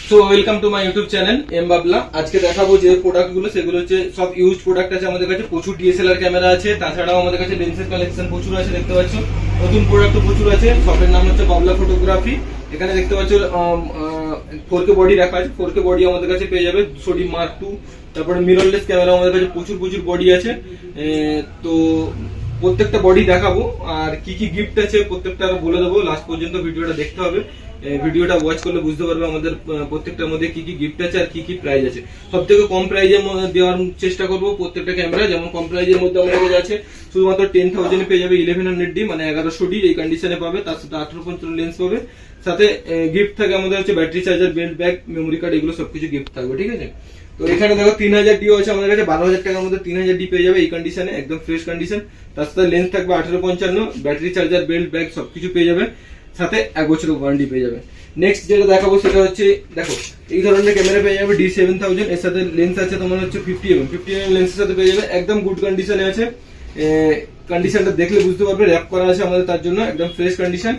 So welcome to my YouTube channel M Babla. আজকে দেখাবো যে প্রোডাক্টগুলো, সেগুলো হচ্ছে সব ইউজড প্রোডাক্ট আছে আমাদের কাছে। প্রচুর ডিএসএলআর ক্যামেরা আছে, তাছাড়াও আমাদের কাছে লেন্সের কালেকশন প্রচুর আছে, দেখতে পাচ্ছ। নতুন প্রোডাক্টও প্রচুর আছে। শপের নাম হচ্ছে বাবলা ফটোগ্রাফি। এখানে দেখতে পাচ্ছ 4K বডি রাখা আছে। 4K বডি আমাদের কাছে পেয়ে যাবে 200D Mark II। তারপরে মিররলেস ক্যামেরা আমাদের কাছে প্রচুর বডি আছে। তো প্রত্যেকটা বডি দেখাবো, আর কি কি গিফট আছে প্রত্যেকটা বলে দেবো। লাস্ট পর্যন্ত ভিডিওটা দেখতে হবে। ভিডিওটা ওয়াচ করলে বুঝতে পারবে আমাদের প্রত্যেকটার মধ্যে কি কি গিফট আছে আর কি কি প্রাইস আছে। সব থেকে কম প্রাইজের দেওয়ার চেষ্টা করবো প্রত্যেকটা ক্যামেরা। যেমন কম প্রাইজের মধ্যে আমাদের কাছে আছে শুধুমাত্র 10,000 পেয়ে যাবে 1100D, মানে 1100D এই কন্ডিশনে পাবে। তার সাথে 1855 লেন্স পাবে। সাথে গিফট থাকে আমাদের হচ্ছে battery charger, belt, bag, memory card, এগুলো সবকিছু গিফট থাকবে, ঠিক আছে। তো এখানে দেখো 3000D আছে আমাদের কাছে। 12,000 টাকার মধ্যে 3000D পেয়ে যাবে এই কন্ডিশনে, একদম ফ্রেশ কন্ডিশন। তার সাথে লেন্স থাকবে 1855, ব্যাটারি চার্জার, বেল্ট, ব্যাগ সবকিছু পেয়ে যাবে। সাথে 1 বছরের ওয়ারেন্টি পেয়ে যাবে। নেক্সট যেটা দেখাবো সেটা হচ্ছে, দেখো এই ধরনের ক্যামেরা পেয়ে যাবে D7000। এর সাথে লেন্স আছে তোমার হচ্ছে 50mm লেন্সের সাথে পেয়ে যাবে। একদম গুড কন্ডিশনে আছে। কন্ডিশনটা দেখলে বুঝতে পারবে, র্যাপ করা আছে আমাদের, তার জন্য একদম ফ্রেশ কন্ডিশন।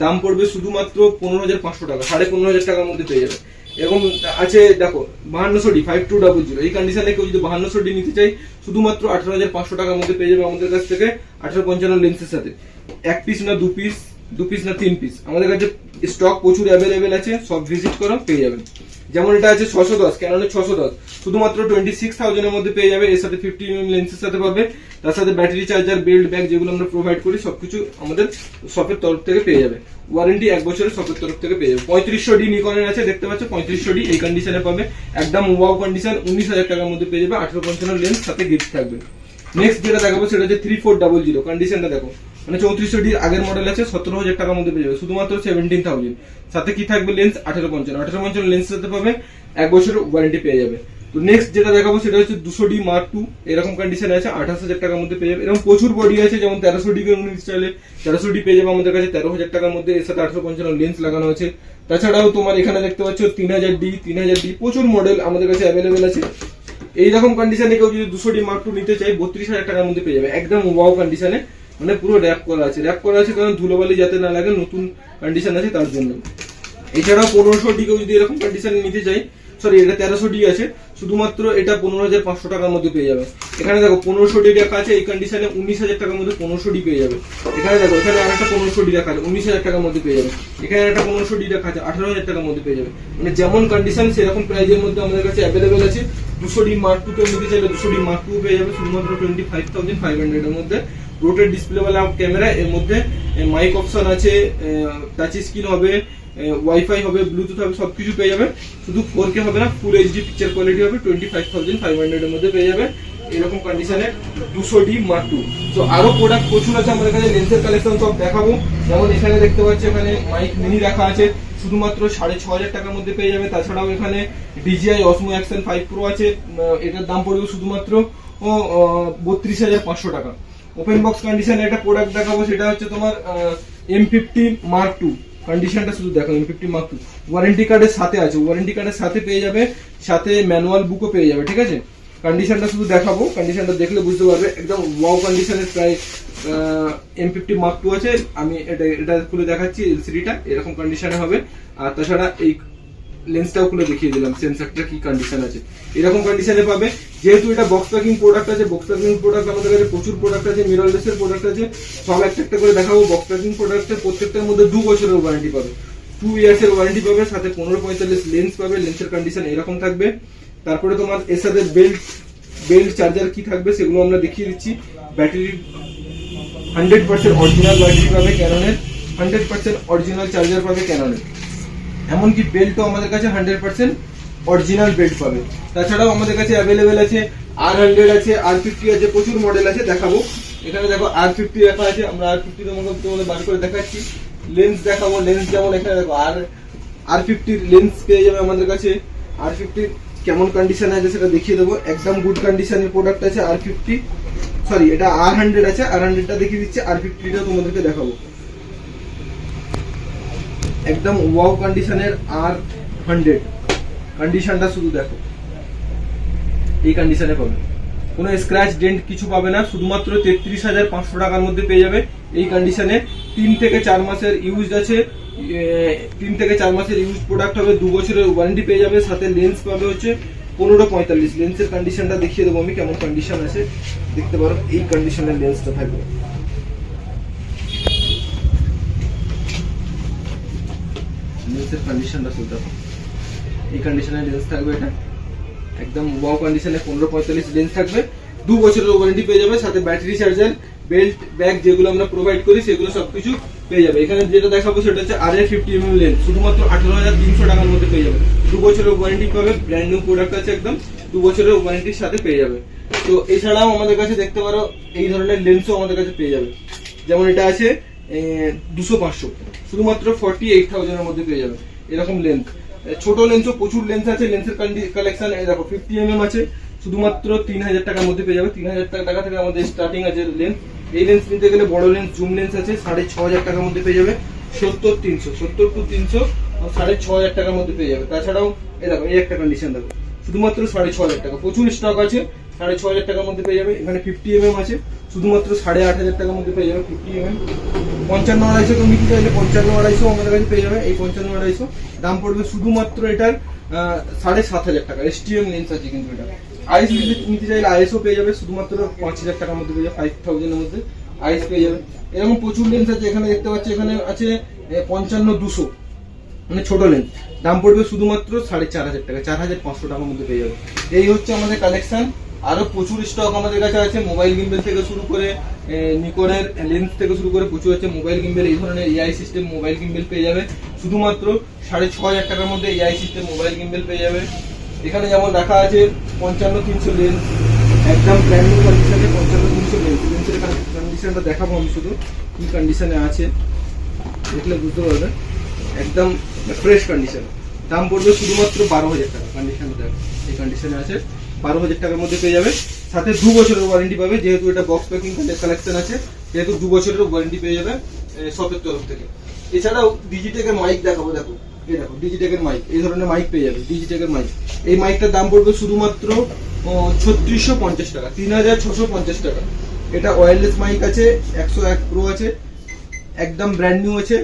দাম পড়বে শুধুমাত্র 15,500 টাকা, 15,500 টাকার মধ্যে পেয়ে যাবে। এরকম আছে দেখো 5200D 5200। এই কন্ডিশনে কেউ যদি 5200D নিতে চাই শুধুমাত্র 18,500 টাকার মধ্যে পেয়ে যাবে আমাদের কাছ থেকে 1855 লেন্সের সাথে। 1 পিস না 2 পিস, 2 পিস না 3 পিস, আমাদের কাছে স্টক প্রচুর অ্যাভেলেবেল আছে। সব ভিজিট করো, পেয়ে যাবেন। যেমন এটা আছে 610, ক্যাননের 610, শুধুমাত্র 26,000 এর মধ্যে পেয়ে যাবে। এর সাথে 50mm লেন্সের সাথে পাবে। তার সাথে ব্যাটারি চার্জার, বেল্ট, ব্যাগ যেগুলো আমরা প্রোভাইড করি সবকিছু আমাদের শপের তরফ থেকে পেয়ে যাবে। ওয়ারেন্টি 1 বছরের শপের তরফ থেকে পেয়ে যাবে। 3500D নিকনের আছে, দেখতে পাচ্ছ 3500D এই কন্ডিশনে পাবে। একদম ওয়াও কন্ডিশন, 19,000 টাকার মধ্যে পেয়ে যাবে। 1855 লেন্স সাথে গিফট থাকবে। নেক্সট যেটা দেখাবো সেটা হচ্ছে 3400। কন্ডিশনটা দেখো, মানে 3400D আগের মডেল আছে, 17,000 টাকার মধ্যে পেয়ে যাবে শুধুমাত্র 17,000। সাথে কি থাকবে লেন্স 1855 লেন্সের সাথে পাবে। 1 বছরের ওয়ারেন্টি পেয়ে যাবে। তো নেক্সট যেটা দেখাবো সেটা হচ্ছে 200D Mark II। এরকম কন্ডিশনে আছে, 28,000 টাকার মধ্যে পেয়ে যাবে। এরকম প্রচুর বডি আছে, যেমন 1300D কে চাইলে 1300D পেয়ে যাবে আমাদের কাছে 13,000 টাকার মধ্যে। এর সাথে 1855 লেন্স লাগানো আছে। তাছাড়াও তোমার এখানে দেখতে পাচ্ছ 3000D প্রচুর মডেল আমাদের কাছে অ্যাভেলেবেল আছে। এইরকম কন্ডিশনে কেউ যদি 200D Mark II নিতে চাই 32,000 টাকার মধ্যে পেয়ে যাবে। একদম ওয়াও কন্ডিশনে, মানে পুরো র্যাপ করা আছে। র্যাপ করা আছে কারণ ধুলোবালি যাতে না লাগে, নতুন কন্ডিশন আছে তার জন্য। এছাড়াও 1500D কেউ যদি এরকম কন্ডিশনে নিতে চাই, সরি এটা 1300D আছে, শুধুমাত্র এটা 15,500 টাকার মধ্যে পেয়ে যাবে। এখানে দেখো 1500D রাখা আছে এই কন্ডিশনে, 19,000 টাকার মধ্যে 1500D পেয়ে যাবে। এখানে দেখো এখানে আরেকটা 1500D রাখা আছে, 19,000 টাকার মধ্যে পেয়ে যাবে। এখানে একটা 1500D রাখা আছে, 18,000 টাকার মধ্যে পেয়ে যাবে। মানে যেমন কন্ডিশন সেরকম প্রাইজের মধ্যে আমাদের কাছে অ্যাভেলেবেল আছে। 200D Mark II কেউ নিতে চাইলে 200D Mark II পেয়ে যাবে শুধুমাত্র 25,500 এর মধ্যে। রোটেট ডিসপ্লে वाला ক্যামেরা, এর মধ্যে মাইক অপশন আছে, টাচ স্ক্রিন হবে, ওয়াইফাই হবে, ব্লুটুথ হবে, সবকিছু পেয়ে যাবে। শুধু 4K হবে না, ফুল HD পিকচার কোয়ালিটি হবে। 25,500 এর মধ্যে পেয়ে যাবে এরকম কন্ডিশনে 200D Mark II। তো আরো প্রোডাক্ট প্রচুর আছে আমাদের কাছে। লেন্সের কালেকশন সব দেখাবো। যেমন এখানে দেখতে পাচ্ছি এখানে মাইক মিনি রাখা আছে, শুধুমাত্র 6,500 টাকার মধ্যে পেয়ে যাবে। তাছাড়াও এখানে DJI Osmo Action 5 Pro আছে, এটার দাম পড়বে শুধুমাত্র 32,500 টাকা। ওপেন বক্স কন্ডিশনে একটা প্রোডাক্ট দেখাবো, সেটা হচ্ছে তোমার M50 Mark II। কন্ডিশনটা শুধু দেখো, M50 Mark II ওয়ারেন্টি কার্ডের সাথে আছে, ওয়ারেন্টি কার্ডের সাথে পেয়ে যাবে, সাথে ম্যানুয়াল বুকও পেয়ে যাবে, ঠিক আছে। কন্ডিশনটা শুধু দেখাবো, কন্ডিশনটা দেখলে বুঝতে পারবে। একদম ওয়াও কন্ডিশনের প্রায় M50 Mark II আছে। আমি এটা খুলে দেখাচ্ছি, LCD-টা এরকম কন্ডিশনে হবে। আর তাছাড়া এই লেন্সটাও খুলে দেখিয়ে দিলাম সেন্সরটা কি কন্ডিশন আছে, এরকম কন্ডিশনে পাবে। যেহেতু এটা বক্স প্যাকিং প্রোডাক্ট আছে, বক্স প্যাকিং প্রোডাক্ট আমাদের কাছে প্রচুর প্রোডাক্ট আছে, মিররলেসের প্রোডাক্ট আছে, সব একটা একটা করে দেখাবো। বক্স প্যাকিং প্রোডাক্টের প্রত্যেকটার মধ্যে 2 বছরের ওয়ারেন্টি পাবে, 2 ইয়ার্স এর ওয়ারেন্টি পাবে। সাথে 1545 লেন্স পাবে, লেন্সের কন্ডিশন এরকম থাকবে। তারপরে তোমার এর সাথে বেল্ট চার্জার কি থাকবে সেগুলো আমরা দেখিয়ে দিচ্ছি। ব্যাটারি 100% অরিজিনাল ব্যাটারি পাবে ক্যাননের, 100% অরিজিনাল চার্জার পাবে ক্যাননের। এমনকি বেল্টও আমাদের কাছে 100% অরিজিনাল বেল্ট পাবে। তাছাড়াও আমাদের কাছে অ্যাভেলেবেল আছে R100 আছে, R50 আছে, প্রচুর মডেল আছে দেখাবো। এখানে দেখো R50 রাখা আছে, আমরা R50 তোমাদের বার করে দেখাচ্ছি। লেন্স দেখাবো, লেন্স যেমন এখানে দেখো R50 লেন্স পেয়ে যাবে আমাদের কাছে। R50 কেমন কন্ডিশনে আছে সেটা দেখিয়ে দেবো। একদম গুড কন্ডিশনের প্রোডাক্ট আছে R50, সরি এটা R100 আছে, R100টা দেখিয়ে দিচ্ছি, R50টা তোমাদেরকে দেখাবো। একদম ওয়াও কন্ডিশনের R100 কন্ডিশনটা শুধু দেখো, এই কন্ডিশনে পাবে, কোনো স্ক্র্যাচ ডেন্ট কিছু পাবে না। শুধুমাত্র 33,500 টাকার মধ্যে পেয়ে যাবে এই কন্ডিশনে। 3 থেকে 4 মাসের ইউজ আছে, 3 থেকে 4 মাসের ইউজ প্রোডাক্ট হবে, 2 বছরের ওয়ারেন্টি পেয়ে যাবে, সাথে লেন্স পাবে হচ্ছে 1545। লেন্সের কন্ডিশনটা দেখিয়ে দেবো আমি কেমন কন্ডিশন আছে, দেখতে পারো এই কন্ডিশনের লেন্সটা থাকবে। লেন্সের কন্ডিশনটা শুধু দেখো, এই কন্ডিশনের লেন্স থাকবে, এটা একদম ওয়াও কন্ডিশনে 1545 লেন্স থাকবে, 2 বছরের ওয়ারেন্টি পেয়ে যাবে, সাথে ব্যাটারি চার্জার, বেল্ট, ব্যাগ যেগুলো আমরা প্রোভাইড করি সেগুলো সবকিছু পেয়ে যাবে। এখানে যেটা দেখাবো সেটা হচ্ছে RA50mm লেন্স, শুধুমাত্র 18,300 টাকার মধ্যে পেয়ে যাবে, 2 বছরের ওয়ারেন্টি পাবে, ব্র্যান্ড নিউ প্রোডাক্ট আছে একদম, 2 বছরের ওয়ারেন্টির সাথে পেয়ে যাবে। তো এছাড়াও আমাদের কাছে দেখতে পারো এই ধরনের লেন্সও আমাদের কাছে পেয়ে যাবে, যেমন এটা আছে 200-500, শুধুমাত্র 48,000 এর মধ্যে পেয়ে যাবে এরকম লেন্স। ছোট লেন্সও প্রচুর লেন্স আছে, লেন্সের কালেকশন দেখো 50mm আছে, শুধুমাত্র 3,000 টাকার মধ্যে পেয়ে যাবে, 3,000 টাকা থেকে আমাদের স্টার্টিং আছে লেন্স। এই লেন্স নিতে গেলে বড় লেন্স জুম লেন্স আছে 6,500 টাকার মধ্যে পেয়ে যাবে, 70-300, 70-300 6,500 টাকার মধ্যে পেয়ে যাবে। তাছাড়াও এই দেখো এই একটা কন্ডিশন দেখো, শুধুমাত্র 6,500 টাকা, প্রচুর স্টক আছে, 6,500 টাকার মধ্যে পেয়ে যাবে। এখানে 50mm আছে, শুধুমাত্র 8,500 টাকার মধ্যে পেয়ে যাবে 50mm। 55-250 তুমি নিতে চাইলে 55-250 আমাদের কাছে পেয়ে যাবে। এই 55-250 দাম পড়বে শুধুমাত্র এটার 7,500 টাকা। STM লেন্স আছে কিন্তু এটা। আইস নিতে চাইলে আইএসও পেয়ে যাবে, শুধুমাত্র 5,000 টাকার মধ্যে পেয়ে যাবে, 5,000 এর মধ্যে আইস পেয়ে যাবে। এরকম প্রচুর লেন্স আছে, এখানে দেখতে পাচ্ছি এখানে আছে 55-200, মানে ছোট লেন্স, দাম পড়বে শুধুমাত্র 4,500 টাকা, 4,500 টাকার মধ্যে পেয়ে যাবে। এই হচ্ছে আমাদের কালেকশন। আরো প্রচুর স্টক আমাদের কাছে আছে, মোবাইল গিম্বেল থেকে শুরু করে নিকনের লেন্স থেকে শুরু করে প্রচুর আছে। মোবাইল গিম্বেল, এই ধরনের এআই সিস্টেম মোবাইল গিম্বেল পেয়ে যাবে শুধুমাত্র 6,500 টাকার মধ্যে, এআই সিস্টেম মোবাইল গিম্বেল পেয়ে যাবে। এখানে যেমন রাখা আছে 55-300 লেন্স, একদম ব্র্যান্ড নিউ কন্ডিশনে 55-300 লেন্স। লেন্সের কন্ডিশনটা দেখাবো আমি শুধু কি কন্ডিশনে আছে, দেখলে বুঝতে পারবেন, একদম ফ্রেশ কন্ডিশন। দাম পড়বে শুধুমাত্র 12,000 টাকা। কন্ডিশন দেখো এই কন্ডিশনে আছে, 12,000 টাকার মধ্যে পেয়ে যাবে, সাথে 2 বছরের ওয়ারেন্টি পাবে। যেহেতু এটা বক্স প্যাকিং কালেকশন আছে, যেহেতু 2 বছরের ওয়ারেন্টি পেয়ে যাবে শপের তরফ থেকে। এছাড়াও ডিজিটেকের মাইক দেখাবো, দেখো এই দেখো ডিজিটেকের মাইক, এই ধরনের মাইক পেয়ে যাবে, ডিজিটেকের মাইক। এই মাইকটার দাম পড়বে শুধুমাত্র 3,650 টাকা, 3,650 টাকা। এটা ওয়্যারলেস মাইক আছে, 101 প্রো আছে, একদম ব্র্যান্ড নিউ আছে,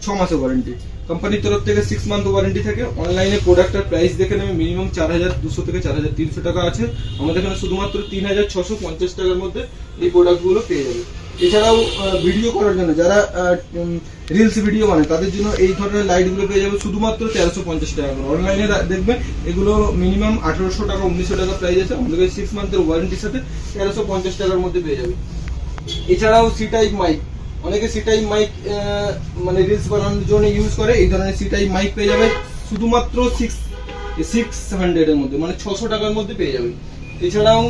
6 মাসের ওয়ারেন্টি। কোম্পানির তরফ থেকে 6 মান্থ ওয়ারেন্টি থাকে। অনলাইনে প্রোডাক্টের প্রাইস দেখে নেবে, মিনিমাম 4,200 থেকে 4,300 টাকা আছে। আমাদের এখানে শুধুমাত্র 3,650 টাকার মধ্যে এই প্রোডাক্টগুলো পেয়ে যাবে। এছাড়াও ভিডিও করার জন্য যারা রিলস ভিডিও বানায় তাদের জন্য এই ধরনের লাইটগুলো পেয়ে যাবে শুধুমাত্র 1,350 টাকা করে। অনলাইনে দেখবে এগুলো মিনিমাম 1,800 টাকা 1,900 টাকা প্রাইস আছে, আমাদের 6 মান্থের ওয়ারেন্টির সাথে 1,350 টাকার মধ্যে পেয়ে যাবে। এছাড়াও সি টাইপ মাইক, অনেকে সি টাইপ মাইক মানে রিলস বানানোর জন্য ইউজ করে, এই ধরনের সি টাইপ মাইক পেয়ে যাবে শুধুমাত্র 600 এর মধ্যে, মানে 600 টাকার মধ্যে পেয়ে যাবে। এছাড়াও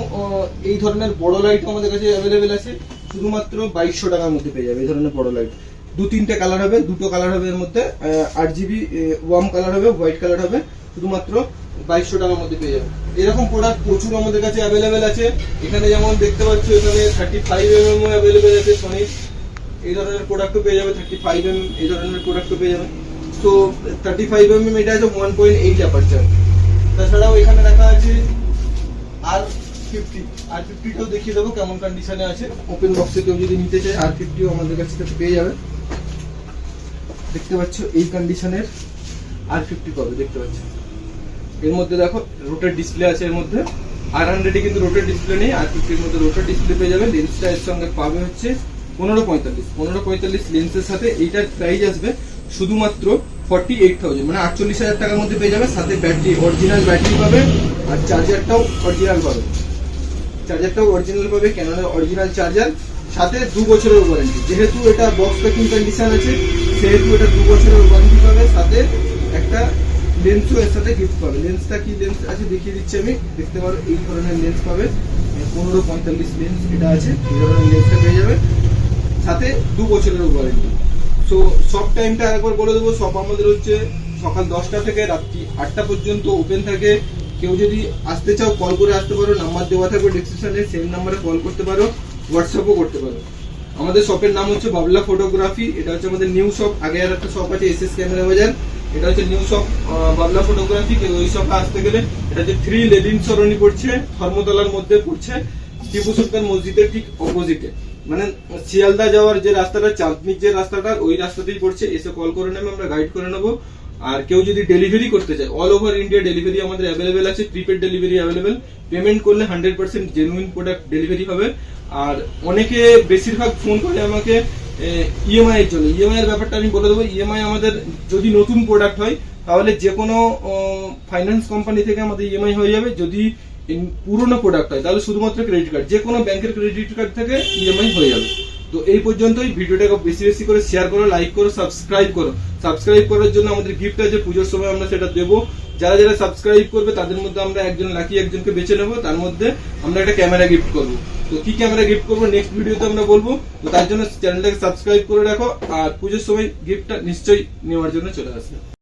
এই ধরনের বড় লাইট আমাদের কাছে অ্যাভেলেবেল আছে, শুধুমাত্র 2,200 টাকার মধ্যে পেয়ে যাবে। এই ধরনের বড় লাইট 2-3টে কালার হবে, 2টো কালার হবে, এর মধ্যে 8GB ওয়ার্ম কালার হবে, হোয়াইট কালার হবে, শুধুমাত্র 2,200 টাকার মধ্যে পেয়ে যাবে। এরকম প্রোডাক্ট প্রচুর আমাদের কাছে অ্যাভেলেবেল আছে। এখানে যেমন দেখতে পাচ্ছ এখানে 35mm অ্যাভেলেবেল আছে সনির, এই ধরনের প্রোডাক্টও পেয়ে যাবে, 35mm এই ধরনের প্রোডাক্টও পেয়ে যাবে। তো 35mm এটা আছে 1.8 অ্যাপারচার। তাছাড়াও এখানে রাখা আছে R50টাও দেখিয়ে দেবো কেমন কন্ডিশনে আছে। ওপেন বক্সে কেউ যদি নিতে চায় R50ও আমাদের কাছ থেকে পেয়ে যাবে। দেখতে পাচ্ছ এই কন্ডিশনের R50 পাবে, দেখতে পাচ্ছ। এর মধ্যে দেখো রোটেট ডিসপ্লে আছে, এর মধ্যে R100 কিন্তু রোটেট ডিসপ্লে নেই, R50 এর মধ্যে রোটেট ডিসপ্লে পেয়ে যাবে। লেন্সটা এর সঙ্গে পাবে হচ্ছে 1545 লেন্সের সাথে। এইটার প্রাইস আসবে শুধুমাত্র 48,000, মানে 48,000 টাকার মধ্যে পেয়ে যাবে। সাথে ব্যাটারি, অরিজিনাল ব্যাটারি পাবে, আর চার্জারটাও অরিজিনাল পাবে, ক্যাননের অরিজিনাল চার্জার, সাথে 2 বছরের ওয়ারেন্টি। যেহেতু এটা বক্স প্যাকিং কন্ডিশন আছে সেহেতু এটা 2 বছরের ওয়ারেন্টি পাবে, সাথে একটা লেন্সও এর সাথে গিফট পাবে। লেন্সটা কি লেন্স আছে দেখিয়ে দিচ্ছি আমি, দেখতে পারো এই ধরনের লেন্স পাবে, 1545 লেন্স এটা আছে, এই ধরনের লেন্সটা পেয়ে যাবে, সাথে 2 বছরের ওয়ারেন্টি। সো সব টাইমটা একবার বলে দেবো, সব আমাদের হচ্ছে সকাল 10টা থেকে রাত্রি 8টা পর্যন্ত ওপেন থাকে। কেউ যদি আসতে চাও কল করে আসতে পারো, নাম্বার দেওয়া থাকবে ডিসক্রিপশনে, সেম নাম্বারে কল করতে পারো, হোয়াটসঅ্যাপও করতে পারো। আমাদের শপের নাম হচ্ছে বাবলা ফটোগ্রাফি, এটা হচ্ছে আমাদের নিউ শপ। আগে আর একটা শপ আছে SS ক্যামেরা বাজার, এটা হচ্ছে নিউ শপ বাবলা ফটোগ্রাফি। ওই শপে আসতে গেলে এটা হচ্ছে 3 লেডিন সরণি পড়ছে, ধর্মতলার মধ্যে পড়ছে, টিপু সুলতান মসজিদের ঠিক অপোজিটে। মানে শিয়ালদা যাওয়ার যে রাস্তাটা, চাঁদনির যে রাস্তাটা, ওই রাস্তাতেই পড়ছে। এসে কল করে নেবে, আমরা গাইড করে নেবো। আর কেউ যদি ডেলিভারি করতে চায়, অল ওভার ইন্ডিয়া ডেলিভারি আমাদের অ্যাভেলেবেল আছে, প্রিপেড ডেলিভারি অ্যাভেলেবেল। পেমেন্ট করলে 100% জেনুইন প্রোডাক্ট ডেলিভারি হবে। আর অনেকে বেশিরভাগ ফোন করে আমাকে ইএমআই এর জন্য। ইএমআই এর ব্যাপারটা আমি বলে দেবো। ইএমআই আমাদের যদি নতুন প্রোডাক্ট হয় তাহলে যে কোনো ফাইন্যান্স কোম্পানি থেকে আমাদের ইএমআই হয়ে যাবে। যদি পুরোনো প্রোডাক্ট হয় তাহলে শুধুমাত্র ক্রেডিট কার্ড, যে কোনো ব্যাংকের ক্রেডিট কার্ড থেকে ইএমআই হয়ে যাবে। তো এই পর্যন্তই। ভিডিওটাকে বেশি বেশি করে শেয়ার করো, লাইক করো, সাবস্ক্রাইব করো। সাবস্ক্রাইব করার জন্য আমাদের গিফট আছে, পুজোর সময় আমরা সেটা দেবো। যারা যারা সাবস্ক্রাইব করবে তাদের মধ্যে আমরা একজন লাকি একজনকে বেছে নেবো, তার মধ্যে আমরা একটা ক্যামেরা গিফট করবো। তো কি ক্যামেরা গিফট করবো নেক্সট ভিডিওতে আমরা বলবো। তো তার জন্য চ্যানেলটাকে সাবস্ক্রাইব করে রাখো, আর পুজোর সময় গিফটটা নিশ্চয়ই নেওয়ার জন্য চলে আসবে।